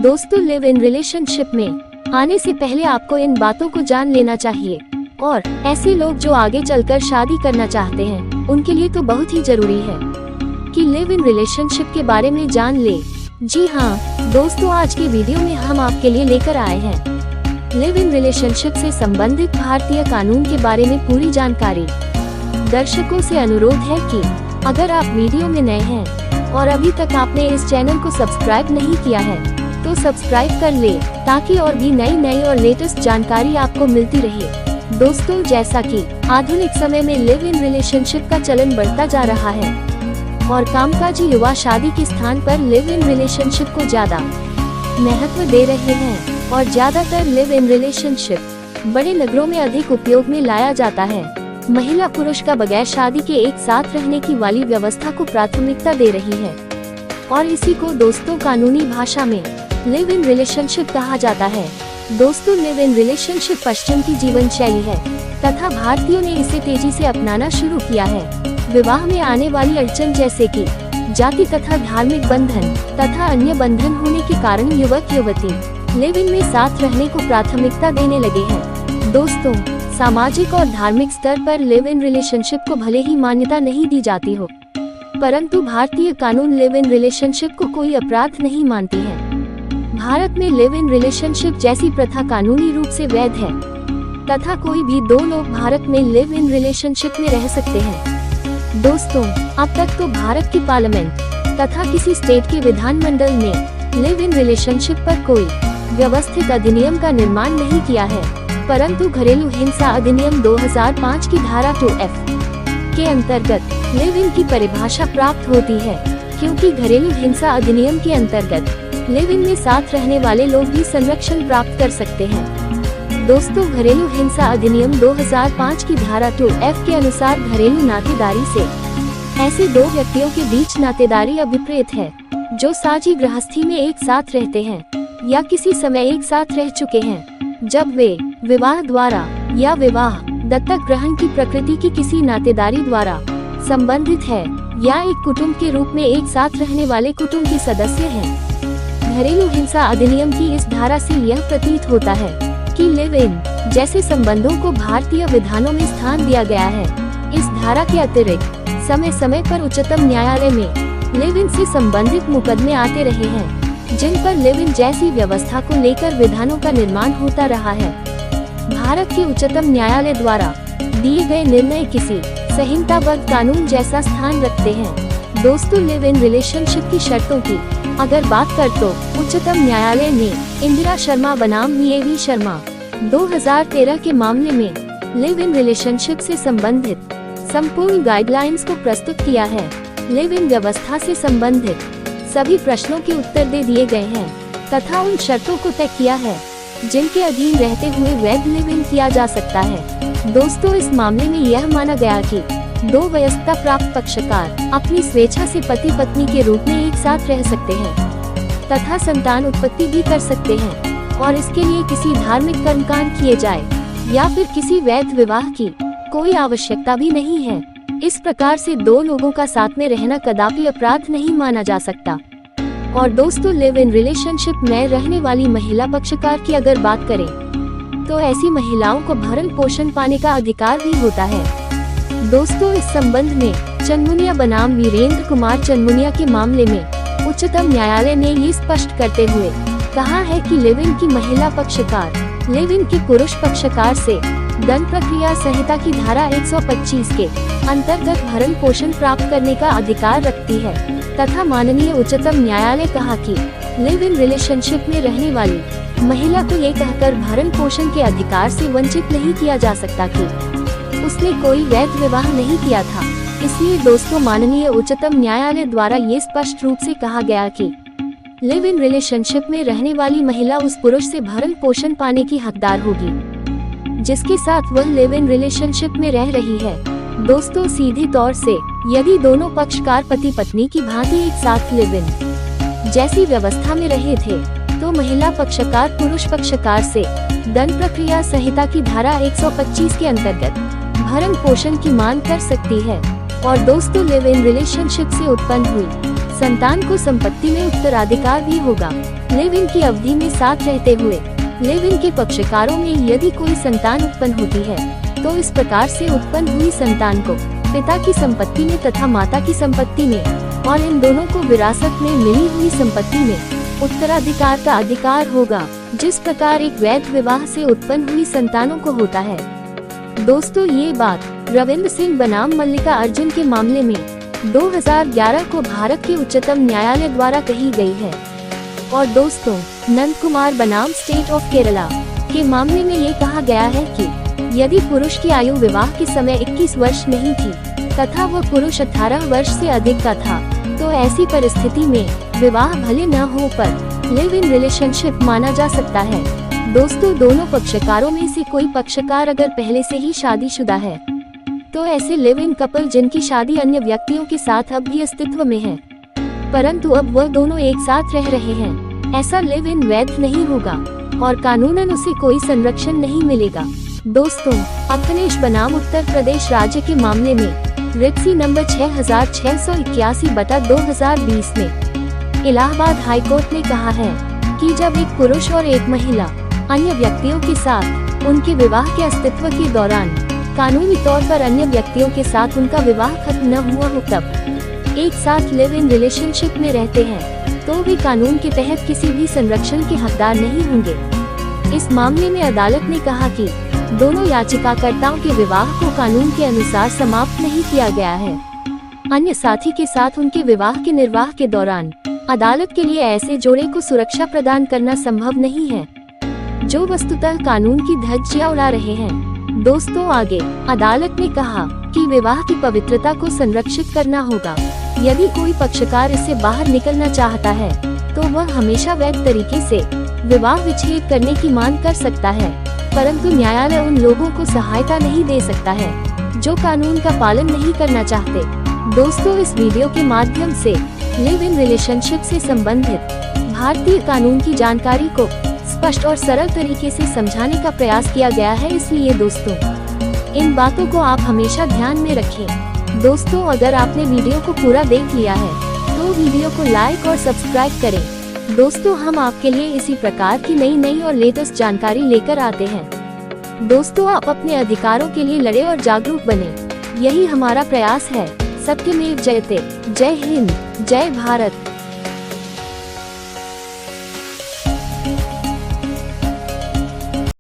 दोस्तों, live in relationship में आने से पहले आपको इन बातों को जान लेना चाहिए और ऐसे लोग जो आगे चलकर शादी करना चाहते हैं उनके लिए तो बहुत ही जरूरी है कि लिव इन रिलेशनशिप के बारे में जान ले। जी हाँ दोस्तों, आज के वीडियो में हम आपके लिए लेकर आए हैं लिव इन रिलेशनशिप से संबंधित भारतीय कानून के बारे में पूरी जानकारी। दर्शकों से अनुरोध है कि अगर आप वीडियो में नए हैं और अभी तक आपने इस चैनल को सब्सक्राइब नहीं किया है तो सब्सक्राइब कर ले ताकि और भी नई और लेटेस्ट जानकारी आपको मिलती रहे। दोस्तों, जैसा कि आधुनिक समय में लिव इन रिलेशनशिप का चलन बढ़ता जा रहा है और कामकाजी युवा शादी के स्थान पर लिव इन रिलेशनशिप को ज्यादा महत्व दे रहे हैं और ज्यादातर लिव इन रिलेशनशिप बड़े नगरों में अधिक उपयोग में लाया जाता है। महिला पुरुष का बगैर शादी के एक साथ रहने की वाली व्यवस्था को प्राथमिकता दे रही है और इसी को दोस्तों कानूनी भाषा में लिव इन रिलेशनशिप कहा जाता है। दोस्तों, लिव इन रिलेशनशिप पश्चिम की जीवन शैली है तथा भारतीयों ने इसे तेजी से अपनाना शुरू किया है। विवाह में आने वाली अड़चन जैसे कि जाति तथा धार्मिक बंधन तथा अन्य बंधन होने के कारण युवक युवती लिव इन में साथ रहने को प्राथमिकता देने लगे हैं। दोस्तों, सामाजिक और धार्मिक स्तर पर लिव इन रिलेशनशिप को भले ही मान्यता नहीं दी जाती हो, परंतु भारतीय कानून लिव इन रिलेशनशिप को कोई अपराध नहीं मानती है। भारत में लिव इन रिलेशनशिप जैसी प्रथा कानूनी रूप से वैध है तथा कोई भी दो लोग भारत में लिव इन रिलेशनशिप में रह सकते हैं। दोस्तों, अब तक तो भारत की पार्लियामेंट तथा किसी स्टेट के विधानमंडल ने लिव इन रिलेशनशिप पर कोई व्यवस्थित अधिनियम का निर्माण नहीं किया है, परंतु घरेलू हिंसा अधिनियम 2005 की धारा 2F के अंतर्गत लिव इन की परिभाषा प्राप्त होती है, क्योंकि घरेलू हिंसा अधिनियम के अंतर्गत लिव इन में साथ रहने वाले लोग भी संरक्षण प्राप्त कर सकते हैं। दोस्तों, घरेलू हिंसा अधिनियम 2005 की धारा 2F के अनुसार घरेलू नातेदारी से ऐसे दो व्यक्तियों के बीच नातेदारी अभिप्रेत है जो साझी गृहस्थी में एक साथ रहते हैं या किसी समय एक साथ रह चुके हैं, जब वे विवाह द्वारा या विवाह दत्तक ग्रहण की प्रकृति की किसी नातेदारी द्वारा संबंधित है या एक कुटुंब के रूप में एक साथ रहने वाले कुटुंब के सदस्य हैं। घरेलू हिंसा अधिनियम की इस धारा से यह प्रतीत होता है कि लिव इन जैसे संबंधों को भारतीय विधानों में स्थान दिया गया है। इस धारा के अतिरिक्त समय समय पर उच्चतम न्यायालय में लिव इन से संबंधित मुकदमे आते रहे हैं, जिन पर लिव इन जैसी व्यवस्था को लेकर विधानों का निर्माण होता रहा है। भारत के उच्चतम न्यायालय द्वारा दिए गए निर्णय किसी संहिताबद्ध कानून जैसा स्थान रखते हैं। दोस्तों, लिव इन रिलेशनशिप की शर्तों की अगर बात कर तो उच्चतम न्यायालय ने इंदिरा शर्मा बनाम वीएवी शर्मा 2013 के मामले में लिव इन रिलेशनशिप से संबंधित संपूर्ण गाइडलाइंस को प्रस्तुत किया है। लिव इन व्यवस्था से संबंधित सभी प्रश्नों के उत्तर दे दिए गए हैं तथा उन शर्तों को तय किया है जिनके अधीन रहते हुए वैध लिव इन किया जा सकता है। दोस्तों, इस मामले में यह माना गया कि दो वयस्कता प्राप्त पक्षकार अपनी स्वेच्छा से पति पत्नी के रूप में एक साथ रह सकते हैं तथा संतान उत्पत्ति भी कर सकते हैं और इसके लिए किसी धार्मिक कर्मकांड किए जाए या फिर किसी वैध विवाह की कोई आवश्यकता भी नहीं है। इस प्रकार से दो लोगों का साथ में रहना कदापि अपराध नहीं माना जा सकता। और दोस्तों, लिव इन रिलेशनशिप में रहने वाली महिला पक्षकार की अगर बात करें तो ऐसी महिलाओं को भरण पोषण पाने का अधिकार भी होता है। दोस्तों, इस संबंध में चनमुनिया बनाम वीरेंद्र कुमार चनमुनिया के मामले में उच्चतम न्यायालय ने ये स्पष्ट करते हुए कहा है कि लिव इन की महिला पक्षकार लिव इन की पुरुष पक्षकार से दंड प्रक्रिया संहिता की धारा 125 के अंतर्गत भरण पोषण प्राप्त करने का अधिकार रखती है तथा माननीय उच्चतम न्यायालय कहा कि लिव इन रिलेशनशिप में रहने वाली महिला को ये कहकर भरण पोषण के अधिकार से वंचित नहीं किया जा सकता कि उसने कोई वैध विवाह नहीं किया था। इसलिए दोस्तों, माननीय उच्चतम न्यायालय द्वारा ये स्पष्ट रूप से कहा गया कि लिव इन रिलेशनशिप में रहने वाली महिला उस पुरुष से भरण पोषण पाने की हकदार होगी जिसके साथ वह लिव इन रिलेशनशिप में रह रही है। दोस्तों, सीधे तौर से यदि दोनों पक्षकार पति पत्नी की भांति एक साथ लिव इन जैसी व्यवस्था में रहे थे तो महिला पक्षकार पुरुष पक्षकार से दंड प्रक्रिया संहिता की धारा 125 के अंतर्गत भरण पोषण की मांग कर सकती है। और दोस्तों, लिव इन रिलेशनशिप से उत्पन्न हुई संतान को संपत्ति में उत्तराधिकार भी होगा। लिव इन की अवधि में साथ रहते हुए लिव इन के पक्षकारों में यदि कोई संतान उत्पन्न होती है तो इस प्रकार से उत्पन्न हुई संतान को पिता की संपत्ति में तथा माता की संपत्ति में और इन दोनों को विरासत में मिली हुई संपत्ति में उत्तराधिकार का अधिकार होगा, जिस प्रकार एक वैध विवाह से उत्पन्न हुई संतानों को होता है। दोस्तों, ये बात रविंद्र सिंह बनाम मल्लिका अर्जुन के मामले में 2011 को भारत के उच्चतम न्यायालय द्वारा कही गई है। और दोस्तों, नंद कुमार बनाम स्टेट ऑफ केरला के मामले में ये कहा गया है कि यदि पुरुष की आयु विवाह के समय 21 वर्ष नहीं थी तथा वह पुरुष 18 वर्ष से अधिक का था तो ऐसी परिस्थिति में विवाह भले न हो पर लिव इन रिलेशनशिप माना जा सकता है। दोस्तों, दोनों पक्षकारों में से कोई पक्षकार अगर पहले से ही शादीशुदा है तो ऐसे लिव इन कपल जिनकी शादी अन्य व्यक्तियों के साथ अब भी अस्तित्व में है परंतु अब वह दोनों एक साथ रह रहे हैं, ऐसा लिव इन वैध नहीं होगा और कानूनन उसे कोई संरक्षण नहीं मिलेगा। दोस्तों, अखिलेश बनाम उत्तर प्रदेश राज्य के मामले में रिट्सी नंबर 6681/2020 में इलाहाबाद हाईकोर्ट ने कहा है कि जब एक पुरुष और एक महिला अन्य व्यक्तियों के साथ उनके विवाह के अस्तित्व के दौरान कानूनी तौर पर अन्य व्यक्तियों के साथ उनका विवाह खत्म न हुआ हो तब एक साथ लिव इन रिलेशनशिप में रहते हैं तो वे कानून के तहत किसी भी संरक्षण के हकदार नहीं होंगे। इस मामले में अदालत ने कहा कि दोनों याचिकाकर्ताओं के विवाह को कानून के अनुसार समाप्त नहीं किया गया है। अन्य साथी के साथ उनके विवाह के निर्वाह के दौरान अदालत के लिए ऐसे जोड़े को सुरक्षा प्रदान करना संभव नहीं है जो वस्तुतः कानून की धज्जियां उड़ा रहे हैं। दोस्तों, आगे अदालत ने कहा कि विवाह की पवित्रता को संरक्षित करना होगा। यदि कोई पक्षकार इससे बाहर निकलना चाहता है तो वह हमेशा वैध तरीके से विवाह विच्छेद करने की मांग कर सकता है, परंतु न्यायालय उन लोगों को सहायता नहीं दे सकता है जो कानून का पालन नहीं करना चाहते। दोस्तों, इस वीडियो के माध्यम से लिव इन रिलेशनशिप से संबंधित भारतीय कानून की जानकारी को स्पष्ट और सरल तरीके से समझाने का प्रयास किया गया है, इसलिए दोस्तों इन बातों को आप हमेशा ध्यान में रखें। दोस्तों, अगर आपने वीडियो को पूरा देख लिया है तो वीडियो को लाइक और सब्सक्राइब करें। दोस्तों, हम आपके लिए इसी प्रकार की नई और लेटेस्ट जानकारी लेकर आते हैं। दोस्तों, आप अपने अधिकारों के लिए लड़े और जागरूक बने, यही हमारा प्रयास है। सत्यमेव जयते। जय हिंद, जय भारत।